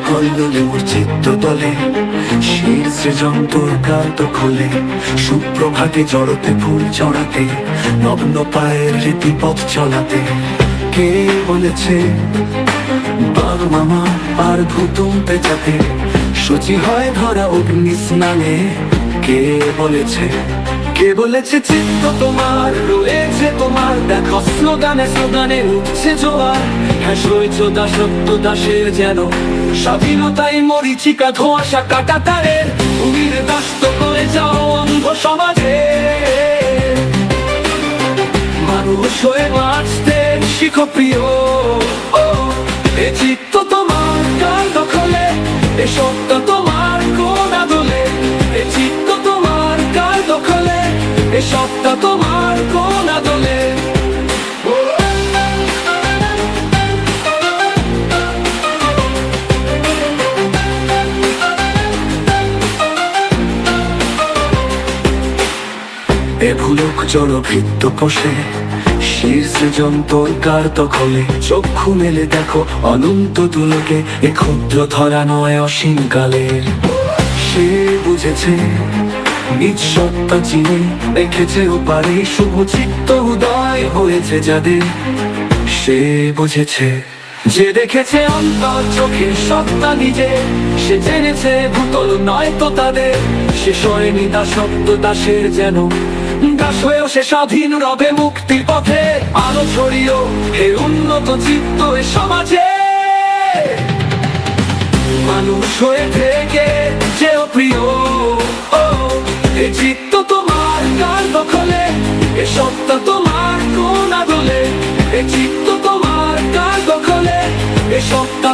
কল্লোলে ওর চিত্ত তলে শির সৃজন তোর গাত খোলে সুপ্রভাতে জড়তে ফুল চড়াতে নগ্ন পায়ের রীতি পথ চলাতে কে বলেছে বাঘ মামা আর ভূতুম পেঁচাতে সচি হয় ধরা অগ্নি স্নানে কে বলেছে চিত্ত তোমার রয়েছে তোমার দেখো স্লোগানে স্লোগানে উঠছে জোয়ার হ্যাঁ সইছ দাসত্ব দাসের যেন স্বাধীনতাই মরিচিকা ধোঁয়াশা কাটা তারের ভূমির দাস্ত করে যাও অন্ধ সমাজে মানুষ হয়ে বাঁচতে শিখো প্রিয় এ চিত্ত তোমার কার দখলে এ সত্য তোমার কোন আদলে এ চিত্ত তোমার কার দখলে এ সত্য তোমার কোন আদলে এ ভুলক জড় ভিত্ত কষে শীর্ষজন তোর কার দখলে চক্ষু মেলে দেখো অনন্ত দুলকে এ ক্ষুদ্র ধরা নয় অসীম কালের সে বুঝেছে নিজ সত্তা চিনে দেখেছে ওপারে শুভ চিত্ত উদয় হয়েছে যাদের সে বুঝেছে যে দেখেছে অন্তর চোখের সত্তা নিজে সে জেনেছে ভূতল নয় তো তাদের সে সয়নি দাসত্ব দাসের যেন দাস হয়েও সে স্বাধীন রবে মুক্তির পথে আলো ছড়িও হে উন্নত চিত্ত এ সমাজে মানুষ হয়ে থেকে যেও প্রিয় এ চিত্ত তোমার কার দখলে এ সত্তা তোমার কোন আদলে এ চিত্ত তোমার কার দখলে এ সত্তা